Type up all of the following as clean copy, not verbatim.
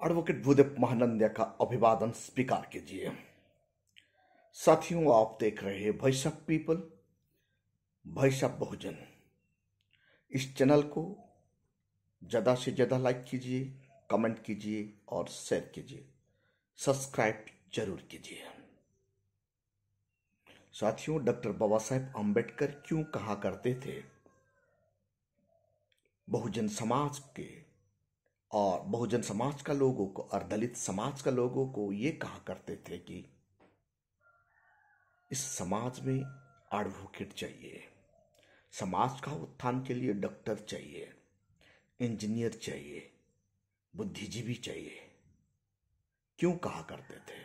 Advocate Bhudev Mahananda का अभिवादन स्वीकार कीजिए। साथियों, आप देख रहे हैं voice of people, voice of Bahujan. इस चैनल को ज़्यादा से ज़्यादा लाइक कीजिए, कमेंट कीजिए और शेयर कीजिए। सब्सक्राइब जरूर कीजिए। साथियों, डॉक्टर बाबा साहेब अम्बेडकर क्यों कहा करते थे, बहुजन समाज के और बहुजन समाज का लोगों को और दलित समाज का लोगों को ये कहा करते थे कि इस समाज में एडवोकेट चाहिए, समाज का उत्थान के लिए डॉक्टर चाहिए, इंजीनियर चाहिए, बुद्धिजीवी चाहिए। क्यों कहा करते थे?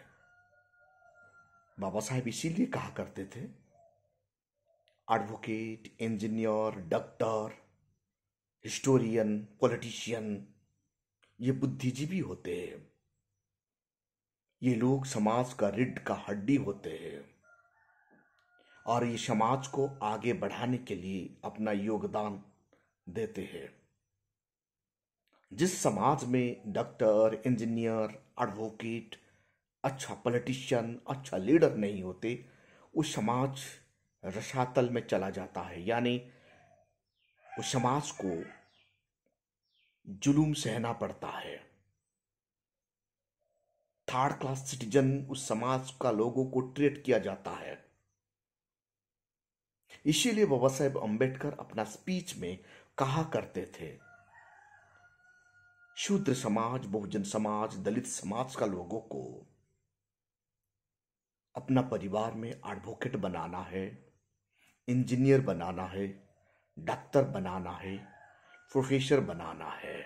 बाबा साहेब इसीलिए कहा करते थे advocate, engineer, doctor, historian, politician ये बुद्धिजीवी होते हैं। ये लोग समाज का रीढ़ का हड्डी होते हैं और ये समाज को आगे बढ़ाने के लिए अपना योगदान देते हैं। जिस समाज में डॉक्टर, इंजीनियर, एडवोकेट, अच्छा पॉलिटिशियन, अच्छा लीडर नहीं होते, उस समाज रसातल में चला जाता है। यानी उस समाज को जुलूम सहना पड़ता है। थर्ड क्लास सिटीजन उस समाज का लोगों को ट्रीट किया जाता है। इसीलिए बाबा साहेब अम्बेडकर अपना स्पीच में कहा करते थे शूद्र समाज, बहुजन समाज, दलित समाज का लोगों को अपना परिवार में एडवोकेट बनाना है, इंजीनियर बनाना है, डॉक्टर बनाना है, प्रोफेसर बनाना है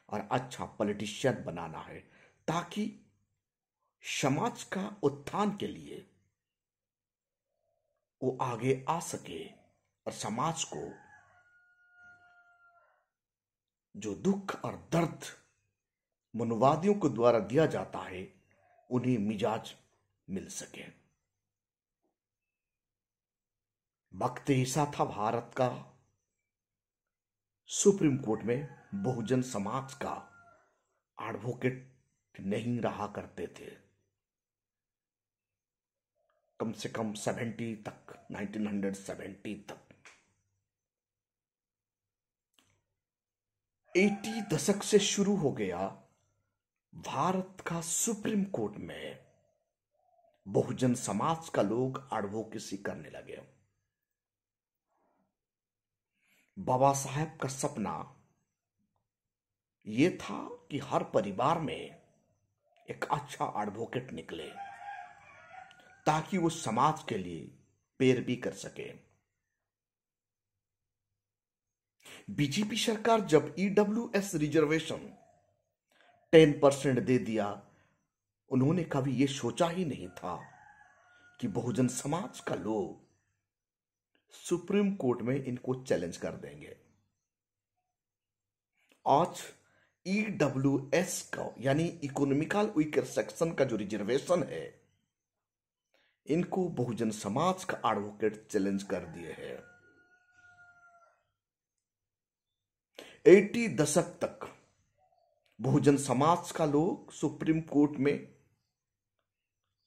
और अच्छा पॉलिटिशियन बनाना है, ताकि समाज का उत्थान के लिए वो आगे आ सके और समाज को जो दुख और दर्द मनुवादियों के द्वारा दिया जाता है उन्हें मिजाज मिल सके। वक्त ऐसा था भारत का सुप्रीम कोर्ट में बहुजन समाज का एडवोकेट नहीं रहा करते थे। कम से कम 70 तक, 1970 तक, 80 दशक से शुरू हो गया भारत का सुप्रीम कोर्ट में बहुजन समाज का लोग एडवोकेसी करने लगे। बाबा साहेब का सपना यह था कि हर परिवार में एक अच्छा एडवोकेट निकले, ताकि वो समाज के लिए पैरवी कर सके। बीजेपी सरकार जब ईडब्ल्यूएस रिजर्वेशन 10% दे दिया, उन्होंने कभी यह सोचा ही नहीं था कि बहुजन समाज का लोग सुप्रीम कोर्ट में इनको चैलेंज कर देंगे। आज ईडब्ल्यूएस का यानी इकोनॉमिकल वीकर सेक्शन का जो रिजर्वेशन है, इनको बहुजन समाज का एडवोकेट चैलेंज कर दिए हैं। 80 दशक तक बहुजन समाज का लोग सुप्रीम कोर्ट में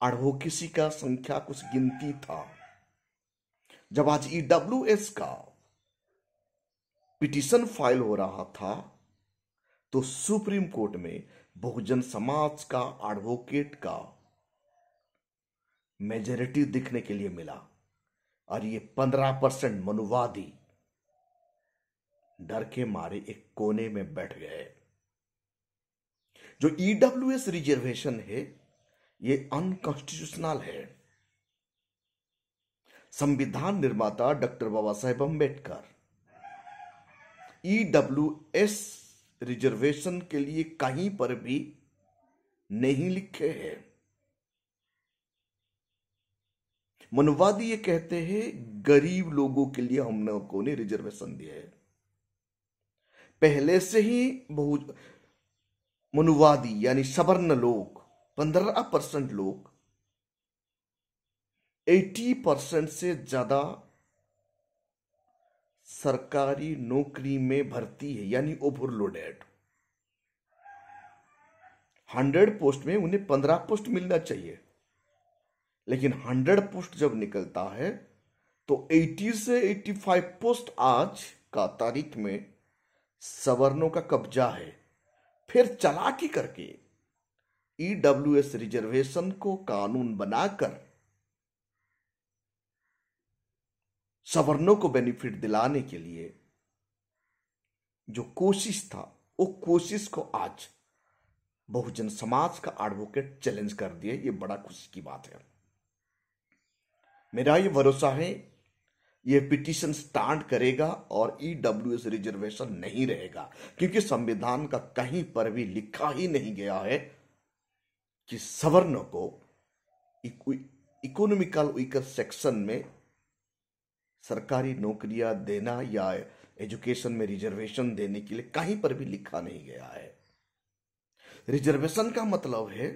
एडवोकेसी का संख्या कुछ गिनती था। जब आज ईडब्ल्यूएस का पिटीशन फाइल हो रहा था, तो सुप्रीम कोर्ट में बहुजन समाज का एडवोकेट का मेजॉरिटी दिखने के लिए मिला और ये 15% मनुवादी डर के मारे एक कोने में बैठ गए। जो ईडब्ल्यूएस रिजर्वेशन है, ये अनकॉन्स्टिट्यूशनल है। संविधान निर्माता doctor Baba Saheb Ambedkar EWS reservation के लिए कहीं पर भी नहीं लिखे हैं। मनुवादी ये कहते हैं गरीब लोगों के लिए हम लोगों ने रिजर्वेशन दिया है। पहले से ही मनुवादी यानी सवर्ण लोग 15% लोग 80% से ज्यादा सरकारी नौकरी में भर्ती है, यानी ओवरलोडेड। 100 पोस्ट में उन्हें 15 पोस्ट मिलना चाहिए, लेकिन 100 पोस्ट जब निकलता है तो 80 से 85 पोस्ट आज का तारीख में सवर्णों का कब्जा है। फिर चालाकी करके ईडब्ल्यूएस रिजर्वेशन को कानून बनाकर सवर्णों को बेनिफिट दिलाने के लिए जो कोशिश था, वो कोशिश को आज बहुजन समाज का एडवोकेट चैलेंज कर दिए। ये बड़ा खुशी की बात है। मेरा ये भरोसा है ये पिटीशन स्टैंड करेगा और ईडब्ल्यूएस रिजर्वेशन नहीं रहेगा, क्योंकि संविधान का कहीं पर भी लिखा ही नहीं गया है कि सवर्णों को इकोनॉमिकल वीकर सेक्शन में सरकारी नौकरियां देना या एजुकेशन में रिजर्वेशन देने के लिए कहीं पर भी लिखा नहीं गया है। रिजर्वेशन का मतलब है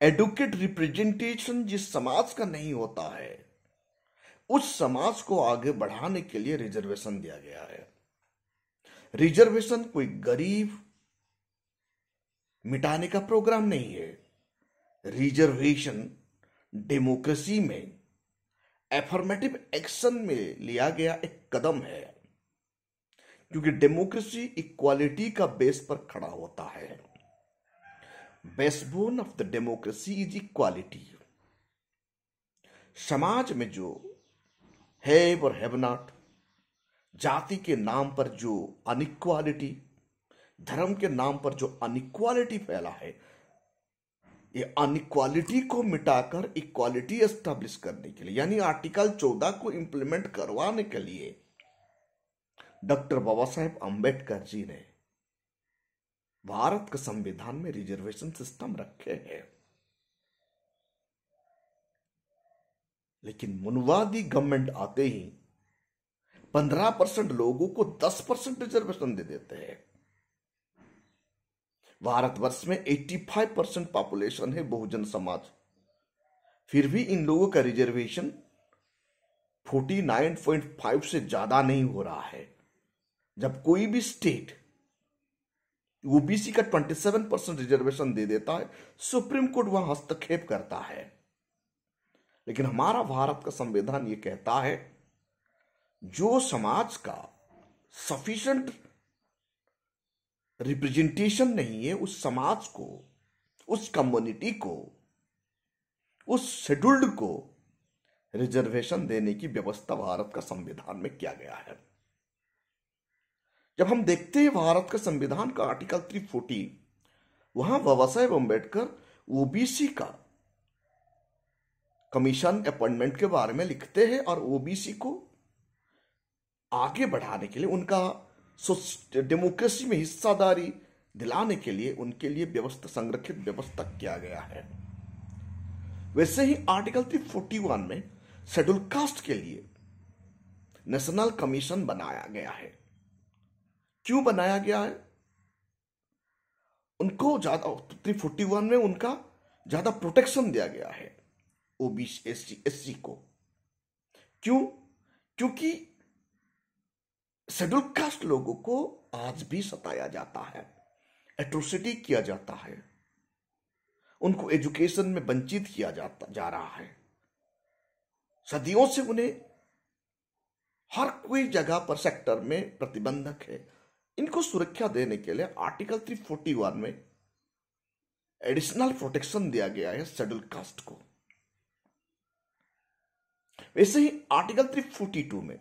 एडुकेट रिप्रेजेंटेशन। जिस समाज का नहीं होता है उस समाज को आगे बढ़ाने के लिए रिजर्वेशन दिया गया है। रिजर्वेशन कोई गरीब मिटाने का प्रोग्राम नहीं है। रिजर्वेशन डेमोक्रेसी में एफर्मेटिव एक्शन में लिया गया एक कदम है, क्योंकि डेमोक्रेसी इक्वालिटी का बेस पर खड़ा होता है। Backbone of the democracy is equality. समाज में जो हैव और हैव नॉट, जाति के नाम पर जो अनइक्वालिटी, धर्म के नाम पर जो अनइक्वालिटी फैला है, ये अनइक्वालिटी को मिटाकर इक्वालिटी एस्टैब्लिश करने के लिए, यानी आर्टिकल 14 को इंप्लीमेंट करवाने के लिए डॉक्टर बाबा साहेब अंबेडकर जी ने भारत के संविधान में रिजर्वेशन सिस्टम रखे हैं। लेकिन मुनवादी गवर्नमेंट आते ही 15% लोगों को 10% रिजर्वेशन दे देते हैं। भारतवर्ष में 85% पॉपुलेशन है बहुजन समाज, फिर भी इन लोगों का रिजर्वेशन 49.5 से ज्यादा नहीं हो रहा है। जब कोई भी स्टेट ओबीसी का 27% रिजर्वेशन दे देता है, सुप्रीम कोर्ट वहां हस्तक्षेप करता है। लेकिन हमारा भारत का संविधान ये कहता है जो समाज का सफिशिएंट रिप्रेजेंटेशन नहीं है, उस समाज को, उस कम्युनिटी को, उस शेड्यूल्ड को रिजर्वेशन देने की व्यवस्था भारत का संविधान में किया गया है। जब हम देखते हैं भारत का संविधान का आर्टिकल 340, वहां बाबा साहेब अम्बेडकर ओबीसी का कमीशन अपॉइंटमेंट के बारे में लिखते हैं और ओबीसी को आगे बढ़ाने के लिए, उनका डेमोक्रेसी में हिस्सादारी दिलाने के लिए, उनके लिए व्यवस्था, संरक्षित व्यवस्था किया गया है। वैसे ही आर्टिकल 341 में शेड्यूल कास्ट के लिए नेशनल कमीशन बनाया गया है। क्यों बनाया गया है? उनको ज्यादा 341 में उनका ज्यादा प्रोटेक्शन दिया गया है ओबीसी, एससी को। क्यों? क्योंकि शेड्यूल कास्ट लोगों को आज भी सताया जाता है, एट्रोसिटी किया जाता है, उनको एजुकेशन में वंचित किया जा रहा है। सदियों से उन्हें हर कोई जगह पर सेक्टर में प्रतिबंधक है। इनको सुरक्षा देने के लिए आर्टिकल 341 में एडिशनल प्रोटेक्शन दिया गया है शेड्यूल कास्ट को। वैसे ही आर्टिकल 342 में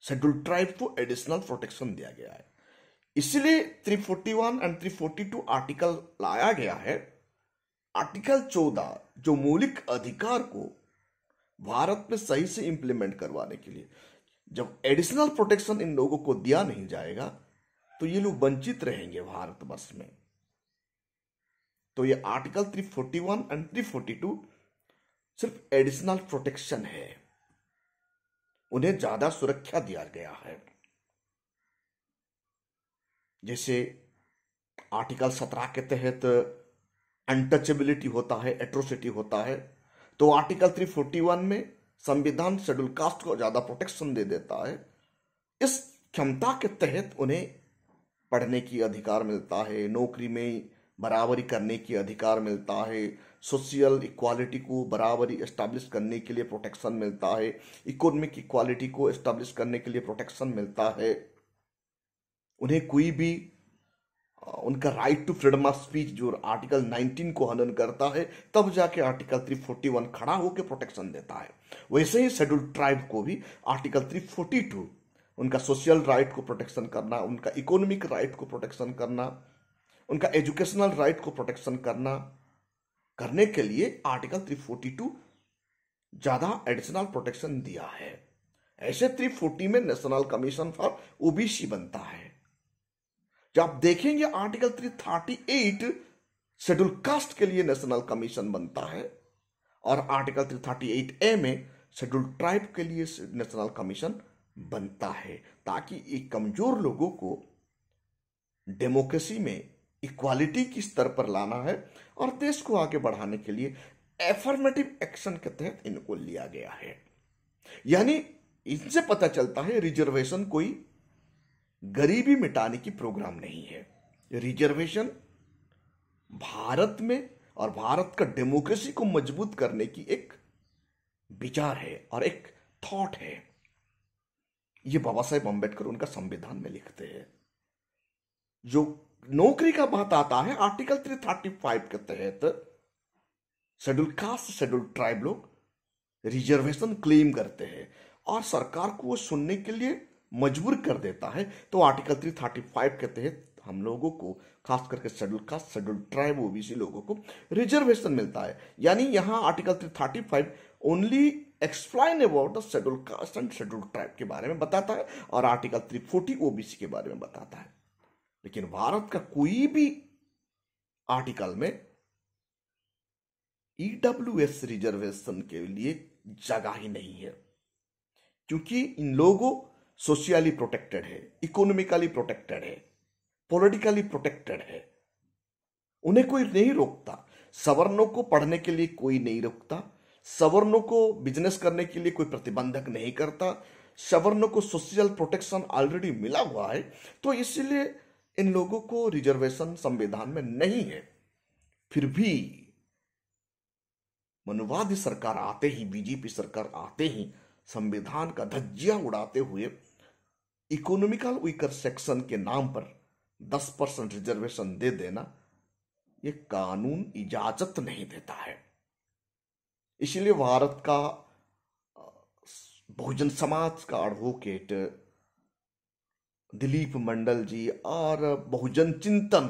शेड्यूल ट्राइब को एडिशनल प्रोटेक्शन दिया गया है। इसलिए 341 एंड 342 आर्टिकल लाया गया है। आर्टिकल 14 जो मौलिक अधिकार को भारत में सही से इंप्लीमेंट करवाने के लिए, जब एडिशनल प्रोटेक्शन इन लोगों को दिया नहीं जाएगा तो ये लोग वंचित रहेंगे भारतवर्ष में। तो ये आर्टिकल 341 एंड 342 सिर्फ एडिशनल प्रोटेक्शन है, उन्हें ज्यादा सुरक्षा दिया गया है। जैसे आर्टिकल 17 के तहत अनटचेबिलिटी होता है, एट्रोसिटी होता है, तो आर्टिकल 341 में संविधान शेड्यूल कास्ट को ज्यादा प्रोटेक्शन दे देता है। इस क्षमता के तहत उन्हें पढ़ने की अधिकार मिलता है, नौकरी में बराबरी करने की अधिकार मिलता है, सोशल इक्वालिटी को बराबरी एस्टैब्लिश करने के लिए प्रोटेक्शन मिलता है, इकोनॉमिक इक्वालिटी को एस्टैब्लिश करने के लिए प्रोटेक्शन मिलता है, उन्हें कोई भी उनका right to freedom of speech जो आर्टिकल 19 को हनन करता है, तब जाके आर्टिकल 341 खड़ा होकर प्रोटेक्शन देता है। वैसे ही शेड्यूल ट्राइब को भी आर्टिकल 342 उनका सोशल राइट को प्रोटेक्शन करना, उनका इकोनॉमिक राइट को प्रोटेक्शन करना, उनका एजुकेशनल राइट को प्रोटेक्शन करने के लिए आर्टिकल 342 ज्यादा एडिशनल प्रोटेक्शन दिया है। ऐसे 340 में नेशनल कमीशन फॉर ओबीसी बनता है। जब आप देखेंगे आर्टिकल 338 शेड्यूल कास्ट के लिए नेशनल कमीशन बनता है और आर्टिकल 338A में शेड्यूल ट्राइब के लिए नेशनल कमीशन बनता है, ताकि एक कमजोर लोगों को डेमोक्रेसी में इक्वालिटी की स्तर पर लाना है और देश को आगे बढ़ाने के लिए एफर्मेटिव एक्शन के तहत इनको लिया गया है। यानी इससे पता चलता है रिजर्वेशन कोई गरीबी मिटाने की प्रोग्राम नहीं है। रिजर्वेशन भारत में और भारत का डेमोक्रेसी को मजबूत करने की एक विचार है और एक थॉट है। ये बाबा साहेब अम्बेडकर उनका संविधान में लिखते हैं। जो नौकरी का बात आता है आर्टिकल 335 के तहत शेड्यूल कास्ट शेड्यूल ट्राइब लोग रिजर्वेशन क्लेम करते हैं और सरकार को वो सुनने के लिए मजबूर कर देता है। तो आर्टिकल 335 के तहत हम लोगों को, खास करके schedule caste schedule tribe OBC लोगों को रिजर्वेशन मिलता है। यानी यहां article 335 only explain about the schedule caste and schedule tribe के बारे में बताता है और आर्टिकल 340 ओबीसी के बारे में बताता है। लेकिन भारत का कोई भी आर्टिकल में ईडब्ल्यूएस रिजर्वेशन के लिए जगह ही नहीं है, क्योंकि इन लोगों सोशियली प्रोटेक्टेड है, इकोनॉमिकली प्रोटेक्टेड है, पॉलिटिकली प्रोटेक्टेड है। उन्हें कोई नहीं रोकता। सवर्णों को पढ़ने के लिए कोई नहीं रोकता, सवर्णों को बिजनेस करने के लिए कोई प्रतिबंधक नहीं करता, सवर्णों को सोशल प्रोटेक्शन ऑलरेडी मिला हुआ है। तो इसलिए इन लोगों को रिजर्वेशन संविधान में नहीं है। फिर भी मनुवादी सरकार आते ही, बीजेपी सरकार आते ही संविधान का धज्जियां उड़ाते हुए इकोनॉमिकल वीकर सेक्शन के नाम पर 10% रिजर्वेशन दे देना, यह कानून इजाजत नहीं देता है। इसलिए भारत का बहुजन समाज का एडवोकेट दिलीप मंडल जी और बहुजन चिंतन,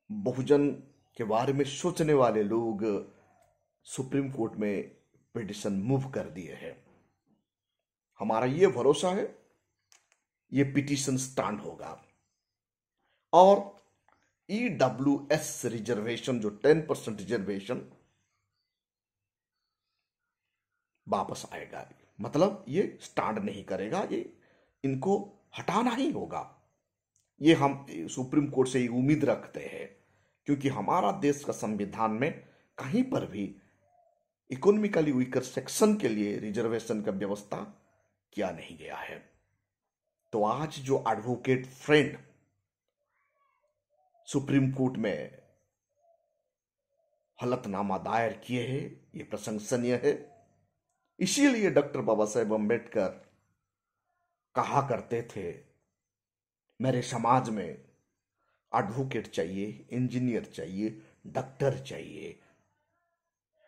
बहुजन के बारे में सोचने वाले लोग सुप्रीम कोर्ट में पिटिशन मूव कर दिए हैं। हमारा यह भरोसा है यह पिटीशन स्टैंड होगा और ईडब्ल्यूएस रिजर्वेशन जो 10% रिजर्वेशन वापस आएगा। मतलब ये स्टैंड नहीं करेगा, ये इनको हटाना ही होगा। ये हम सुप्रीम कोर्ट से उम्मीद रखते हैं, क्योंकि हमारा देश का संविधान में कहीं पर भी इकोनॉमिकली वीकर सेक्शन के लिए रिजर्वेशन का व्यवस्था किया नहीं गया है। तो आज जो एडवोकेट फ्रेंड सुप्रीम कोर्ट में हलफनामा दायर किए हैं, यह प्रशंसनीय है। इसीलिए डॉक्टर बाबा साहेब अम्बेडकर कहा करते थे, मेरे समाज में एडवोकेट चाहिए, इंजीनियर चाहिए, डॉक्टर चाहिए,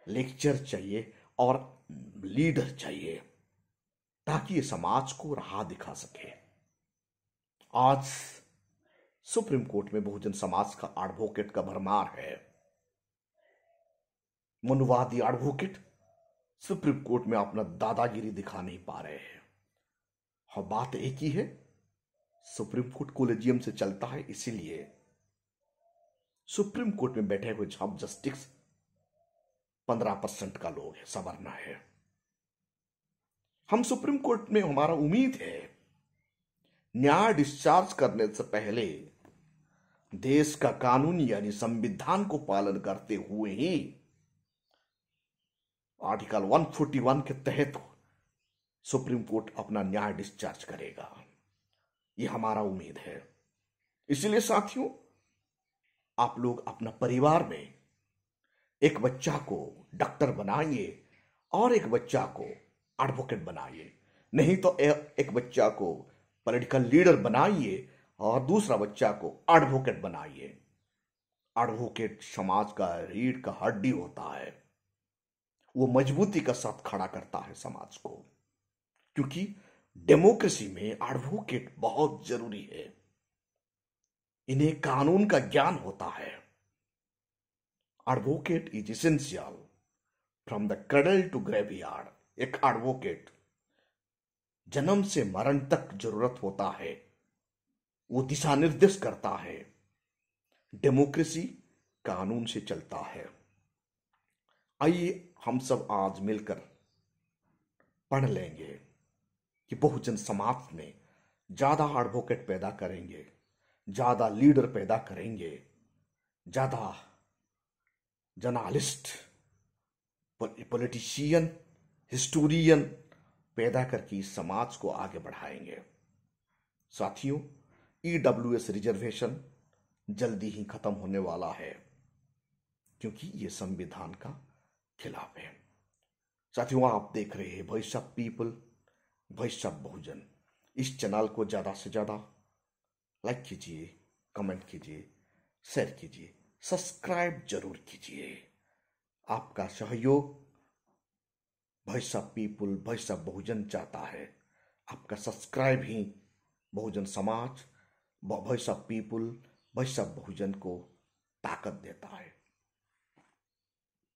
लेक्चर चाहिए और लीडर चाहिए, ताकि ये समाज को राह दिखा सके। आज सुप्रीम कोर्ट में बहुजन समाज का एडवोकेट का भरमार है। मनुवादी एडवोकेट सुप्रीम कोर्ट में अपना दादागिरी दिखा नहीं पा रहे हैं। और बात एक ही है, सुप्रीम कोर्ट कोलेजियम से चलता है, इसीलिए सुप्रीम कोर्ट में बैठे हुए सब जस्टिस 15% का लोग है, सवर्ण है। हम सुप्रीम कोर्ट में, हमारा उम्मीद है न्याय डिस्चार्ज करने से पहले देश का कानून यानी संविधान को पालन करते हुए ही आर्टिकल 141 के तहत सुप्रीम कोर्ट अपना न्याय डिस्चार्ज करेगा। यह हमारा उम्मीद है। इसलिए साथियों, आप लोग अपना परिवार में एक बच्चा को डॉक्टर बनाइए और एक बच्चा को एडवोकेट बनाइए, नहीं तो एक बच्चा को पॉलिटिकल लीडर बनाइए और दूसरा बच्चा को एडवोकेट बनाइए। एडवोकेट समाज का रीढ़ का हड्डी होता है, वो मजबूती का साथ खड़ा करता है समाज को, क्योंकि डेमोक्रेसी में एडवोकेट बहुत जरूरी है। इन्हें कानून का ज्ञान होता है। Advocate is essential from the cradle to graveyard. एक एडवोकेट जन्म से मरण तक जरूरत होता है, वो दिशा निर्देश करता है। डेमोक्रेसी कानून से चलता है। आइए हम सब आज मिलकर पढ़ लेंगे कि बहुजन समाज में ज्यादा एडवोकेट पैदा करेंगे, ज्यादा लीडर पैदा करेंगे, ज्यादा जर्नलिस्ट, पॉलिटिशियन, हिस्टोरियन पैदा करके इस समाज को आगे बढ़ाएंगे। साथियों, ईडब्ल्यूएस रिजर्वेशन जल्दी ही खत्म होने वाला है, क्योंकि ये संविधान का खिलाफ है। साथियों, आप देख रहे हैं voice of people, voice of Bahujan. इस चैनल को ज्यादा से ज्यादा लाइक कीजिए, कमेंट कीजिए, शेयर कीजिए, सब्सक्राइब जरूर कीजिए। आपका सहयोग voice of people, voice of Bahujan चाहता है। आपका सब्सक्राइब ही बहुजन समाज, voice of people, voice of Bahujan को ताकत देता है।